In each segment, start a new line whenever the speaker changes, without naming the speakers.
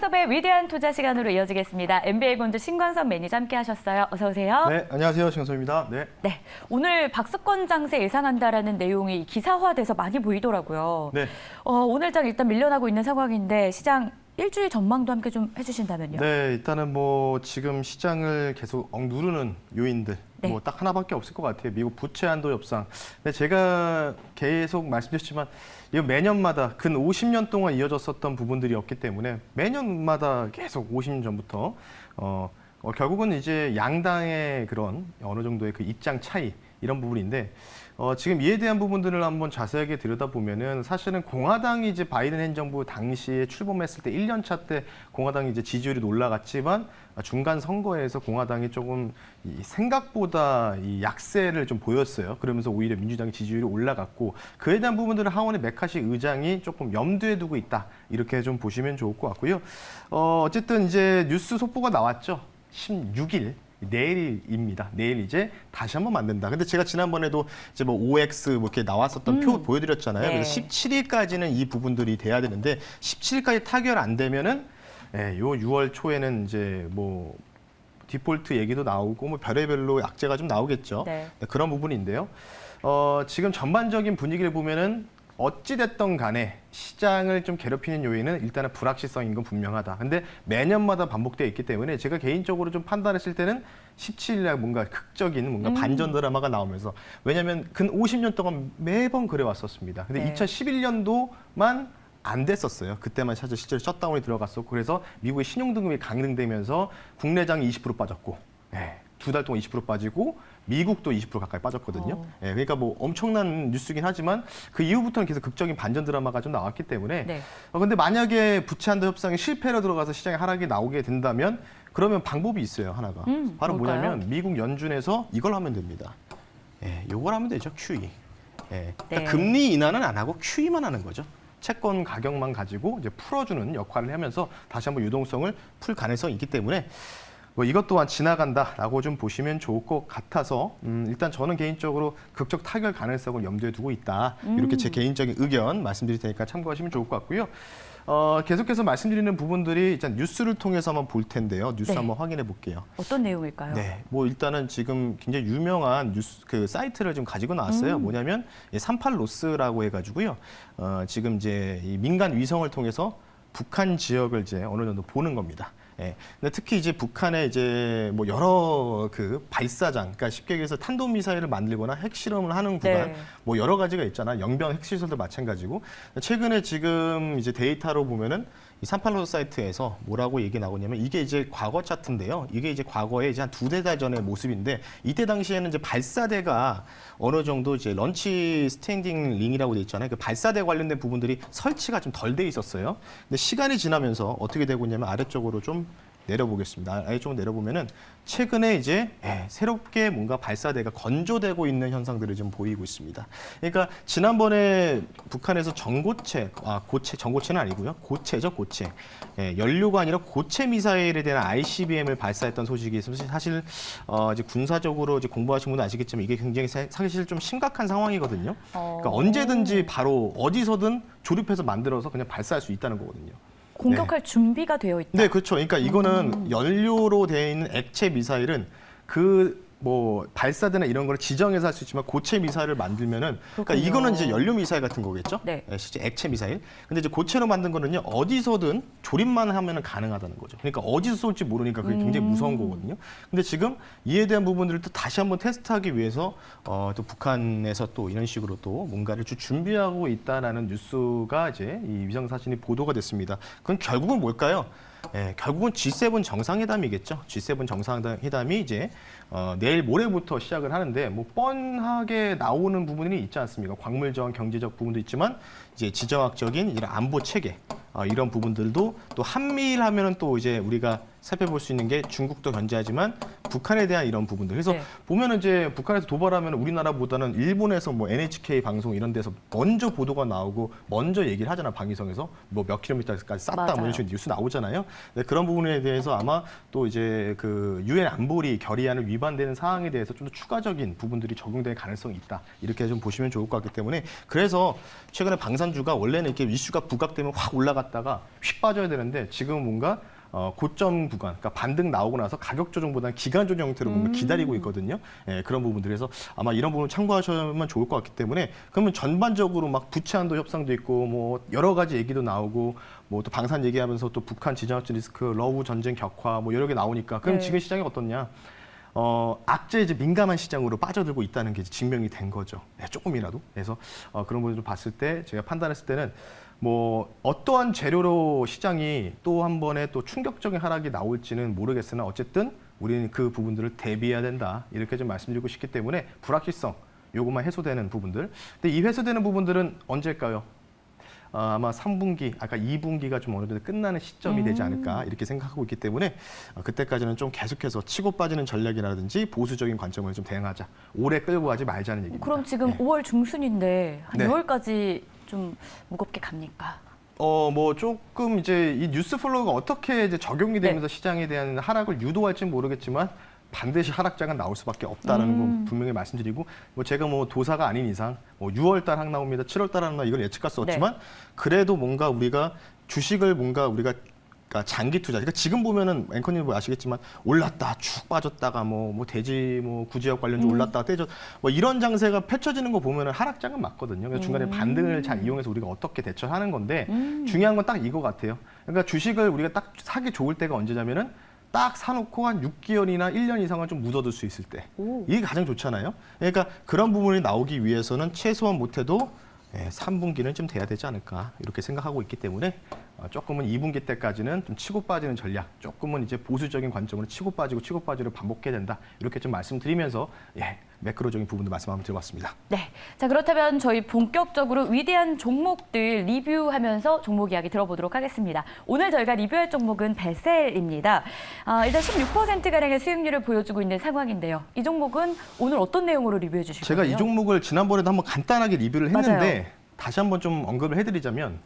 신광섭의 위대한 투자 시간으로 이어지겠습니다. MBA본부 신광섭 매니저 함께 하셨어요. 어서 오세요.
네, 안녕하세요. 신광섭입니다. 네.
네, 오늘 박스권 장세 예상한다라는 내용이 기사화돼서 많이 보이더라고요.
네.
오늘장 일단 밀려나고 있는 상황인데 시장 일주일 전망도 함께 좀 해주신다면요.
네, 일단은 뭐 지금 시장을 계속 억누르는 요인들
네.
뭐 딱 하나밖에 없을 것 같아요. 미국 부채 한도 협상. 근데 제가 계속 말씀드렸지만 이거 매년마다 근 50년 동안 이어졌었던 부분들이었기 때문에 매년마다 계속 50년 전부터 결국은 이제 양당의 그런 어느 정도의 그 입장 차이 이런 부분인데 지금 이에 대한 부분들을 한번 자세하게 들여다보면은 사실은 공화당이 이제 바이든 행정부 당시에 출범했을 때 1년 차 때 공화당이 이제 지지율이 올라갔지만 중간 선거에서 공화당이 조금 생각보다 이 약세를 좀 보였어요. 그러면서 오히려 민주당의 지지율이 올라갔고 그에 대한 부분들을 하원의 메카시 의장이 조금 염두에 두고 있다. 이렇게 좀 보시면 좋을 것 같고요. 어쨌든 이제 뉴스 속보가 나왔죠. 16일. 내일입니다. 내일 이제 다시 한번 만든다. 근데 제가 지난번에도 이제 뭐 OX 뭐 이렇게 나왔었던 표 보여드렸잖아요.
네.
그래서 17일까지는 이 부분들이 돼야 되는데 17일까지 타결 안 되면은 요 6월 초에는 이제 뭐 디폴트 얘기도 나오고 뭐 별의별로 약재가 좀 나오겠죠.
네.
그런 부분인데요. 지금 전반적인 분위기를 보면은 어찌됐든 간에 시장을 좀 괴롭히는 요인은 일단은 불확실성인 건 분명하다. 근데 매년마다 반복되어 있기 때문에 제가 개인적으로 좀 판단했을 때는 17일날 뭔가 극적인 뭔가 반전 드라마가 나오면서 왜냐하면 근 50년 동안 매번 그래왔었습니다. 근데
네.
2011년도만 안 됐었어요. 그때만 사실 실제로 셧다운이 들어갔었고 그래서 미국의 신용등급이 강등되면서 국내장이 20% 빠졌고 두 달 동안 20% 빠지고 미국도 20% 가까이 빠졌거든요. 그러니까 뭐 엄청난 뉴스긴 하지만 그 이후부터는 계속 극적인 반전 드라마가 좀 나왔기 때문에
네.
근데 만약에 부채 한도 협상이 실패로 들어가서 시장에 하락이 나오게 된다면 그러면 방법이 있어요. 하나가. 바로
뭘까요?
뭐냐면 미국 연준에서 이걸 하면 됩니다. 요걸 하면 되죠. QE. 그러니까
네.
금리 인하는 안 하고 QE만 하는 거죠. 채권 가격만 가지고 이제 풀어주는 역할을 하면서 다시 한번 유동성을 풀 가능성이 있기 때문에 뭐 이것 또한 지나간다라고 좀 보시면 좋을 것 같아서 일단 저는 개인적으로 극적 타결 가능성을 염두에 두고 있다. 이렇게 제 개인적인 의견 말씀드릴 테니까 참고하시면 좋을 것 같고요. 계속해서 말씀드리는 부분들이 일단 뉴스를 통해서만 볼 텐데요. 뉴스
네.
한번 확인해 볼게요.
어떤 내용일까요?
네, 뭐 일단은 지금 굉장히 유명한 뉴스 그 사이트를 좀 가지고 나왔어요. 뭐냐면 38로스라고 해가지고요. 지금 이제 이 민간 위성을 통해서 북한 지역을 이제 어느 정도 보는 겁니다. 근데 특히 이제 북한의 이제 뭐 여러 그 발사장, 그러니까 쉽게 얘기해서 탄도미사일을 만들거나 핵실험을 하는 구간,
네.
뭐 여러 가지가 있잖아. 영변 핵시설도 마찬가지고. 최근에 지금 이제 데이터로 보면은 이 산팔로스 사이트에서 뭐라고 얘기 나오냐면 이게 이제 과거 차트인데요. 이게 이제 과거에 이제 한 두세 달 전의 모습인데 이때 당시에는 이제 발사대가 어느 정도 이제 런치 스탠딩 링이라고 돼 있잖아요. 그 발사대 관련된 부분들이 설치가 좀 덜 돼 있었어요. 근데 시간이 지나면서 어떻게 되고 있냐면 아래쪽으로 좀 내려보겠습니다. 아래쪽으로 내려보면은 최근에 이제 새롭게 뭔가 발사대가 건조되고 있는 현상들을 좀 보이고 있습니다. 그러니까 지난번에 북한에서 전고체는 아니고요. 고체죠, 고체. 연료가 아니라 고체 미사일에 대한 ICBM을 발사했던 소식이 있어서 사실 이제 군사적으로 이제 공부하신 분은 아시겠지만 이게 굉장히 사실 좀 심각한 상황이거든요. 그러니까 언제든지 바로 어디서든 조립해서 만들어서 그냥 발사할 수 있다는 거거든요.
공격할 준비가 되어 있다.
네, 그렇죠. 그러니까 이거는 연료로 되어 있는 액체 미사일은 그 뭐 발사대나 이런 걸 지정해서 할 수 있지만 고체 미사일을 만들면은 그러니까
그렇군요.
이거는 이제 연료 미사일 같은 거겠죠.
네.
실제 액체 미사일. 근데 이제 고체로 만든 거는요 어디서든 조립만 하면은 가능하다는 거죠. 그러니까 어디서 쏠지 모르니까 그게 굉장히 무서운 거거든요. 근데 지금 이에 대한 부분들을 또 다시 한번 테스트하기 위해서 또 북한에서 또 이런 식으로 또 뭔가를 준비하고 있다라는 뉴스가 이제 이 위성 사진이 보도가 됐습니다. 그건 결국은 뭘까요? 결국은 G7 정상회담이겠죠. G7 정상회담이 이제 내일 모레부터 시작을 하는데 뭐 뻔하게 나오는 부분이 있지 않습니까? 광물적, 경제적 부분도 있지만 이제 지정학적인 이런 안보 체계 이런 부분들도 또 한미일 하면은 또 이제 우리가 살펴볼 수 있는 게 중국도 견제하지만 북한에 대한 이런 부분들. 그래서
네.
보면은 이제 북한에서 도발하면 우리나라보다는 일본에서 뭐 NHK 방송 이런 데서 먼저 보도가 나오고 먼저 얘기를 하잖아. 방위성에서 뭐 몇 킬로미터까지 쐈다 뭐 이런 식으로 뉴스 나오잖아요. 네, 그런 부분에 대해서 아마 또 이제 그 유엔 안보리 결의안을 위반되는 사항에 대해서 좀 더 추가적인 부분들이 적용될 가능성이 있다. 이렇게 좀 보시면 좋을 것 같기 때문에 그래서 최근에 방산주가 원래는 이렇게 이슈가 부각되면 확 올라갔다가 휙 빠져야 되는데 지금은 뭔가 고점 구간, 그러니까 반등 나오고 나서 가격 조정보다는 기간 조정 형태로 뭔가 기다리고 있거든요. 예, 그런 부분들에서 아마 이런 부분 참고하시면 좋을 것 같기 때문에 그러면 전반적으로 막 부채 한도 협상도 있고 뭐 여러 가지 얘기도 나오고 뭐 또 방산 얘기하면서 또 북한 지정학적 리스크, 러우 전쟁 격화 뭐 여러 개 나오니까 그럼
네.
지금 시장이 어떻냐? 악재 이제 민감한 시장으로 빠져들고 있다는 게 이제 증명이 된 거죠. 네, 조금이라도. 그래서 그런 부분을 좀 봤을 때 제가 판단했을 때는 뭐 어떠한 재료로 시장이 또 한 번에 또 충격적인 하락이 나올지는 모르겠으나 어쨌든 우리는 그 부분들을 대비해야 된다. 이렇게 좀 말씀드리고 싶기 때문에 불확실성 요것만 해소되는 부분들. 근데 이 해소되는 부분들은 언제일까요? 아마 3분기, 아까 2분기가 좀 어느 정도 끝나는 시점이 되지 않을까 이렇게 생각하고 있기 때문에 그때까지는 좀 계속해서 치고 빠지는 전략이라든지 보수적인 관점을 좀 대응하자. 오래 끌고 가지 말자는 얘기입니다.
그럼 지금
네.
5월 중순인데 한
네.
6월까지 좀 무겁게 갑니까?
뭐 조금 이제 이 뉴스 플로우가 어떻게 이제 적용이 되면서 시장에 대한 하락을 유도할지는 모르겠지만 반드시 하락장은 나올 수밖에 없다라는 건 분명히 말씀드리고 뭐 제가 뭐 도사가 아닌 이상 뭐 6월 달 하락 나옵니다. 7월 달 하락 나 이걸 예측할 수 없지만 그래도 뭔가 우리가 주식을 뭔가 우리가 그러니까 장기 투자. 그러니까 지금 보면은 앵커님 아시겠지만 올랐다 쭉 빠졌다가 뭐 돼지 뭐 구지역 관련주 올랐다가 떼져 뭐 이런 장세가 펼쳐지는 거 보면은 하락장은 맞거든요. 그래서 중간에 반등을 잘 이용해서 우리가 어떻게 대처하는 건데 중요한 건 딱 이거 같아요. 그러니까 주식을 우리가 딱 사기 좋을 때가 언제냐면은 딱 사놓고 한 6개월이나 1년 이상은 좀 묻어둘 수 있을 때. 이게 가장 좋잖아요. 그러니까 그런 부분이 나오기 위해서는 최소한 못해도 3분기는 좀 돼야 되지 않을까 이렇게 생각하고 있기 때문에 조금은 2분기 때까지는 좀 치고 빠지는 전략, 조금은 이제 보수적인 관점으로 치고 빠지고 반복해야 된다 이렇게 좀 말씀드리면서 매크로적인 부분도 말씀 한번 드려봤습니다.
네. 자, 그렇다면 저희 본격적으로 위대한 종목들 리뷰하면서 종목 이야기 들어보도록 하겠습니다. 오늘 저희가 리뷰할 종목은 베셀입니다. 일단 16%가량의 수익률을 보여주고 있는 상황인데요. 이 종목은 오늘 어떤 내용으로 리뷰해 주실
제가
거예요?
이 종목을 지난번에도 한번 간단하게 리뷰를 했는데
맞아요.
다시 한번 좀 언급을 해드리자면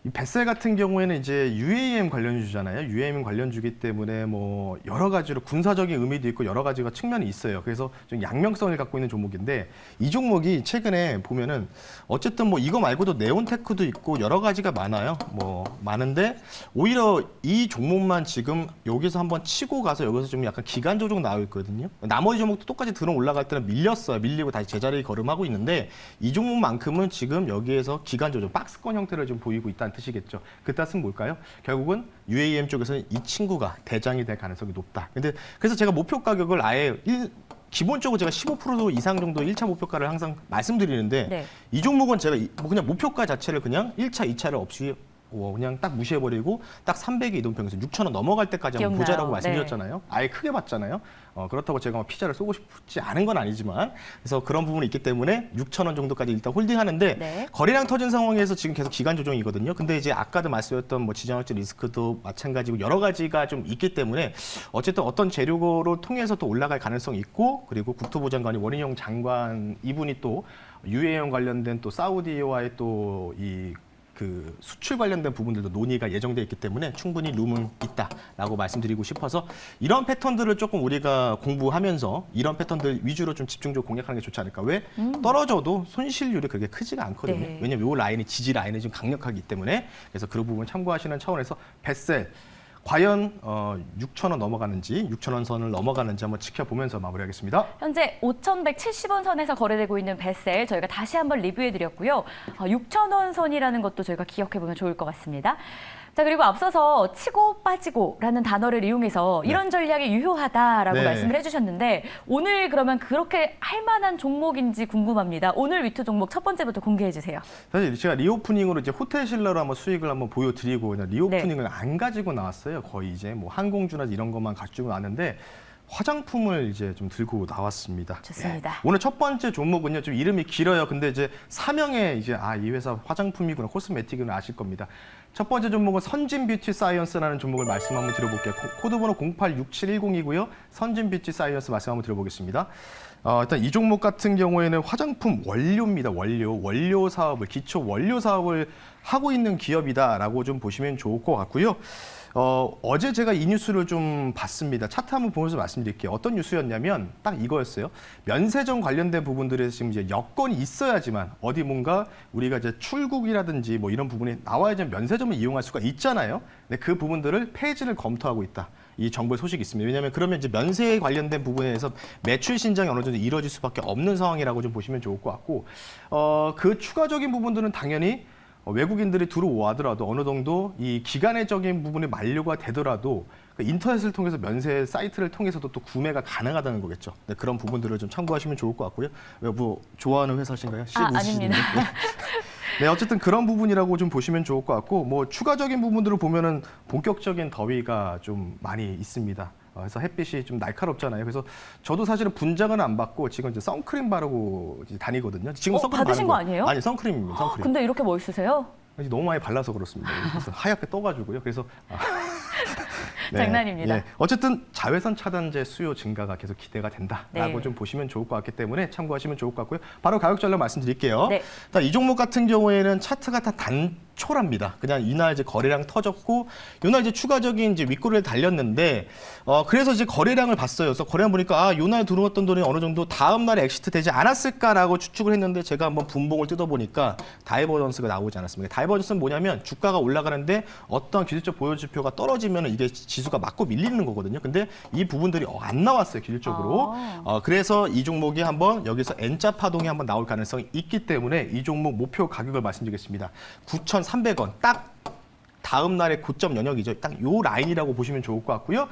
이 뱃셀 같은 경우에는 이제 UAM 관련주잖아요. UAM 관련주기 때문에 뭐 여러 가지로 군사적인 의미도 있고 여러 가지가 측면이 있어요. 그래서 좀 양면성을 갖고 있는 종목인데 이 종목이 최근에 보면은 어쨌든 뭐 이거 말고도 네온테크도 있고 여러 가지가 많아요. 뭐 많은데 오히려 이 종목만 지금 여기서 한번 치고 가서 여기서 좀 약간 기간 조정 나와 있거든요. 나머지 종목도 똑같이 들어 올라갈 때는 밀렸어요. 밀리고 다시 제자리에 걸음하고 있는데 이 종목만큼은 지금 여기에서 기간 조정 박스권 형태를 좀 보이고 있다는 뜻이겠죠. 그 뜻은 뭘까요? 결국은 UAM 쪽에서는 이 친구가 대장이 될 가능성이 높다. 근데 그래서 제가 목표 가격을 아예 기본적으로 제가 15% 이상 정도 1차 목표가를 항상 말씀드리는데 이 종목은 제가 뭐 그냥 목표가 자체를 그냥 1차, 2차를 없이 그냥 딱 무시해버리고 딱 300의 이동평균선 6,000원 넘어갈 때까지 한번 보자라고 말씀드렸잖아요. 아예 크게 봤잖아요. 그렇다고 제가 막 피자를 쏘고 싶지 않은 건 아니지만 그래서 그런 부분이 있기 때문에 6,000원 정도까지 일단 홀딩하는데 거래량 터진 상황에서 지금 계속 기간 조정이거든요. 근데 이제 아까도 말씀드렸던 뭐 지정학적 리스크도 마찬가지고 여러 가지가 좀 있기 때문에 어쨌든 어떤 재료를 통해서 또 올라갈 가능성이 있고 그리고 국토부 장관이 원희룡 장관 이분이 또 UAM 관련된 또 사우디와의 또 그 수출 관련된 부분들도 논의가 예정돼 있기 때문에 충분히 룸은 있다라고 말씀드리고 싶어서 이런 패턴들을 조금 우리가 공부하면서 이런 패턴들 위주로 좀 집중적으로 공략하는 게 좋지 않을까. 왜? 떨어져도 손실률이 그렇게 크지가 않거든요. 왜냐면 이 라인이 지지 라인이 좀 강력하기 때문에 그래서 그 부분 참고하시는 차원에서 뱃셀 과연 6,000원 넘어가는지 6,000원 선을 넘어가는지 한번 지켜보면서 마무리하겠습니다.
현재 5,170원 선에서 거래되고 있는 뱃셀 저희가 다시 한번 리뷰해드렸고요. 6,000원 선이라는 것도 저희가 기억해보면 좋을 것 같습니다. 자, 그리고 앞서서 치고 빠지고라는 단어를 이용해서 이런 전략이 유효하다라고 말씀을 해주셨는데 오늘 그러면 그렇게 할 만한 종목인지 궁금합니다. 오늘 위투 종목 첫 번째부터 공개해 주세요.
사실 제가 리오프닝으로 이제 호텔 신라로 한번 수익을 한번 보여드리고 그냥 리오프닝을 안 가지고 나왔어요. 거의 이제 뭐 항공주나 이런 것만 가지고 나왔는데 화장품을 이제 좀 들고 나왔습니다.
좋습니다.
오늘 첫 번째 종목은요, 좀 이름이 길어요. 근데 이제 사명에 이제 이 회사 화장품이구나, 코스메틱은 아실 겁니다. 첫 번째 종목은 선진 뷰티 사이언스라는 종목을 말씀 한번 드려볼게요. 코드번호 086710이고요. 선진 뷰티 사이언스 말씀 한번 드려보겠습니다. 일단 이 종목 같은 경우에는 화장품 원료입니다. 원료 사업을, 기초 원료 사업을 하고 있는 기업이다라고 좀 보시면 좋을 것 같고요. 어제 제가 이 뉴스를 좀 봤습니다. 차트 한번 보면서 말씀드릴게요. 어떤 뉴스였냐면 딱 이거였어요. 면세점 관련된 부분들에서 지금 이제 여건이 있어야지만 어디 뭔가 우리가 이제 출국이라든지 뭐 이런 부분이 나와야지 면세점을 이용할 수가 있잖아요. 근데 그 부분들을 폐지를 검토하고 있다. 이 정부의 소식이 있습니다. 왜냐하면 그러면 이제 면세 관련된 부분에서 매출 신장이 어느 정도 이루어질 수밖에 없는 상황이라고 좀 보시면 좋을 것 같고, 그 추가적인 부분들은 당연히 외국인들이 들어오더라도 어느 정도 이 기간적인 부분이 만료가 되더라도 그 인터넷을 통해서 면세 사이트를 통해서도 또 구매가 가능하다는 거겠죠. 네, 그런 부분들을 좀 참고하시면 좋을 것 같고요. 뭐 좋아하는 회사신가요?
아닙니다.
네, 어쨌든 그런 부분이라고 좀 보시면 좋을 것 같고, 뭐 추가적인 부분들을 보면은 본격적인 더위가 좀 많이 있습니다. 그래서 햇빛이 좀 날카롭잖아요. 그래서 저도 사실은 분장은 안 받고 지금 이제 선크림 바르고 이제 다니거든요. 지금 선크림
받으신 거 아니에요?
아니, 선크림입니다. 선크림.
근데 이렇게 멋있으세요?
너무 많이 발라서 그렇습니다. 그래서 하얗게 떠가지고요. 그래서
장난입니다.
네. 어쨌든 자외선 차단제 수요 증가가 계속 기대가 된다라고
네.
좀 보시면 좋을 것 같기 때문에 참고하시면 좋을 것 같고요. 바로 가격 전략 말씀드릴게요.
네.
일단 이 종목 같은 경우에는 차트가 다 단촐합니다. 그냥 이날 이제 거래량 터졌고 이날 이제 추가적인 이제 윗꼬리를 달렸는데 그래서 이제 거래량을 봤어요. 그래서 거래량 보니까 이날 들어왔던 돈이 어느 정도 다음 날에 엑시트 되지 않았을까라고 추측을 했는데 제가 한번 분봉을 뜯어보니까 다이버전스가 나오지 않았습니다. 다이버전스는 뭐냐면 주가가 올라가는데 어떤 기술적 보유 지표가 떨어지면 이게 지수가 맞고 밀리는 거거든요. 근데 이 부분들이 안 나왔어요, 기술적으로. 그래서 이 종목이 한번 여기서 N자 파동이 한번 나올 가능성이 있기 때문에 이 종목 목표 가격을 말씀드리겠습니다. 9,300원 딱 다음 날의 고점 영역이죠. 딱 요 라인이라고 보시면 좋을 것 같고요.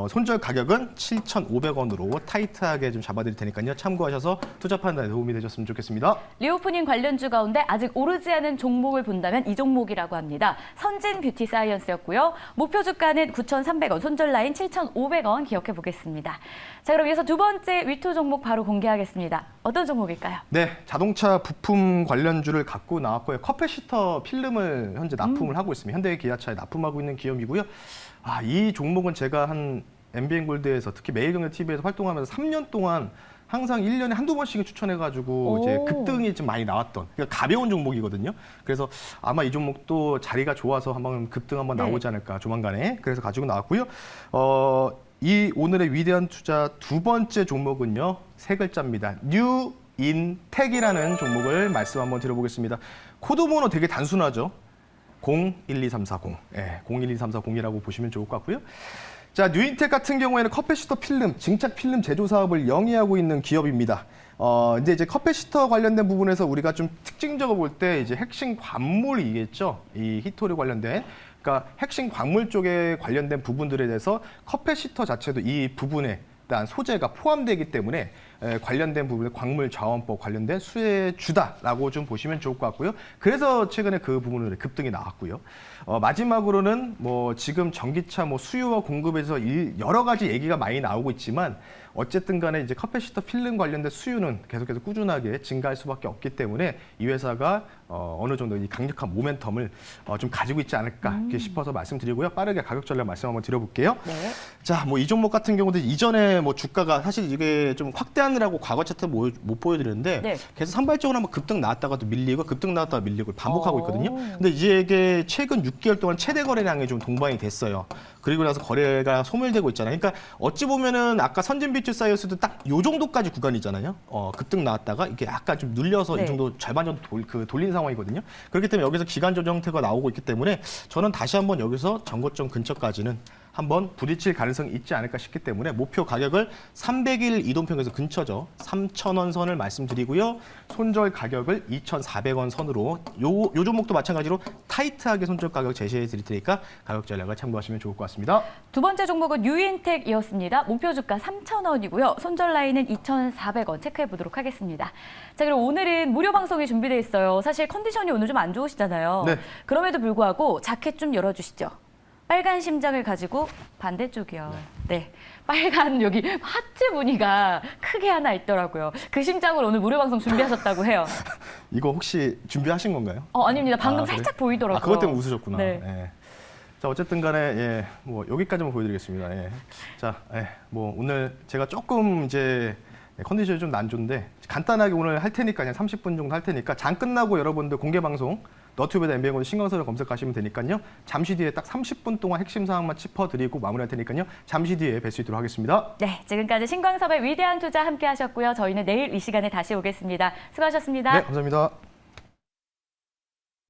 손절 가격은 7,500원으로 타이트하게 좀 잡아드릴 테니까요. 참고하셔서 투자 판단에 도움이 되셨으면 좋겠습니다.
리오프닝 관련주 가운데 아직 오르지 않은 종목을 본다면 이 종목이라고 합니다. 선진 뷰티 사이언스였고요. 목표 주가는 9,300원, 손절 라인 7,500원 기억해 보겠습니다. 자, 그럼 이어서 두 번째 위투 종목 바로 공개하겠습니다. 어떤 종목일까요?
네, 자동차 부품 관련주를 갖고 나왔고요. 커피시터 필름을 현재 납품을 하고 있습니다. 현대기아차에 납품하고 있는 기업이고요. 이 종목은 제가 한 MBN골드에서 특히 매일경제TV에서 활동하면서 3년 동안 항상 1년에 한두 번씩은 추천해가지고 이제 급등이 좀 많이 나왔던, 그러니까 가벼운 종목이거든요. 그래서 아마 이 종목도 자리가 좋아서 한번 급등 한번 나오지 않을까 조만간에. 그래서 가지고 나왔고요. 이 오늘의 위대한 투자 두 번째 종목은요, 세 글자입니다. 뉴인텍이라는 종목을 말씀 한번 드려보겠습니다. 코드 번호 되게 단순하죠. 012340. 네, 012340이라고 보시면 좋을 것 같고요. 자, 뉴인텍 같은 경우에는 커피시터 필름, 증착 필름 제조 사업을 영위하고 있는 기업입니다. 근데 이제 커피시터 관련된 부분에서 우리가 좀 특징적으로 볼 때 이제 핵심 관물이겠죠. 이 히토리 관련된. 그러니까 핵심 광물 쪽에 관련된 부분들에 대해서 커피시터 자체도 이 부분에 대한 소재가 포함되기 때문에 관련된 부분에 광물 자원법 관련된 수혜주다라고 좀 보시면 좋을 것 같고요. 그래서 최근에 그 부분으로 급등이 나왔고요. 마지막으로는 뭐 지금 전기차 뭐 수요와 공급에서 여러 가지 얘기가 많이 나오고 있지만 어쨌든 간에 이제 커피시터 필름 관련된 수요는 계속해서 꾸준하게 증가할 수밖에 없기 때문에 이 회사가 어느 정도 이 강력한 모멘텀을 좀 가지고 있지 않을까 싶어서 말씀드리고요. 빠르게 가격 전략 말씀 한번 드려볼게요.
네.
자, 뭐 이 종목 같은 경우도 이전에 뭐 주가가 사실 이게 좀 확대하느라고 과거 차트 못 보여드렸는데 계속 산발적으로 한번 급등 나왔다가도 밀리고 급등 나왔다가 밀리고 반복하고 있거든요. 근데 이게 최근 6개월 동안 최대 거래량이 좀 동반이 됐어요. 그리고 나서 거래가 소멸되고 있잖아요. 그러니까 어찌 보면은 아까 선진 뷰티 사이언스도 딱 요 정도까지 구간이잖아요. 급등 나왔다가 이게 약간 좀 눌려서 이 정도 절반 정도 돌린 상황이거든요. 그렇기 때문에 여기서 기간 조정 형태가 나오고 있기 때문에 저는 다시 한번 여기서 전고점 근처까지는 한번 부딪힐 가능성이 있지 않을까 싶기 때문에 목표 가격을 300일 이동평균선 근처죠. 3,000원 선을 말씀드리고요. 손절 가격을 2,400원 선으로 요 종목도 마찬가지로 타이트하게 손절 가격 제시해 드릴 테니까 가격 전략을 참고하시면 좋을 것 같습니다.
두 번째 종목은 뉴인텍이었습니다. 목표 주가 3,000원이고요. 손절 라인은 2,400원 체크해 보도록 하겠습니다. 자, 그리고 오늘은 무료 방송이 준비되어 있어요. 사실 컨디션이 오늘 좀 안 좋으시잖아요.
네.
그럼에도 불구하고 자켓 좀 열어주시죠. 빨간 심장을 가지고 반대쪽이요. 네. 빨간 여기 하트 무늬가 크게 하나 있더라고요. 그 심장으로 오늘 무료 방송 준비하셨다고 해요.
이거 혹시 준비하신 건가요?
아닙니다. 방금
그래?
살짝 보이더라고요.
그것 때문에 웃으셨구나.
네.
예. 자, 어쨌든 간에 예, 뭐 여기까지만 보여드리겠습니다. 예. 자, 뭐 오늘 제가 조금 이제 컨디션이 좀 난조인데 간단하게 오늘 할 테니까 그냥 30분 정도 할 테니까 장 끝나고 여러분들 공개 방송 너튜브에다 MBN 신광서를 검색하시면 되니까요. 잠시 뒤에 딱 30분 동안 핵심 사항만 짚어드리고 마무리할 테니까요. 잠시 뒤에 뵐 수 있도록 하겠습니다.
네, 지금까지 신광섭의 위대한 투자 함께 하셨고요. 저희는 내일 이 시간에 다시 오겠습니다. 수고하셨습니다.
네, 감사합니다.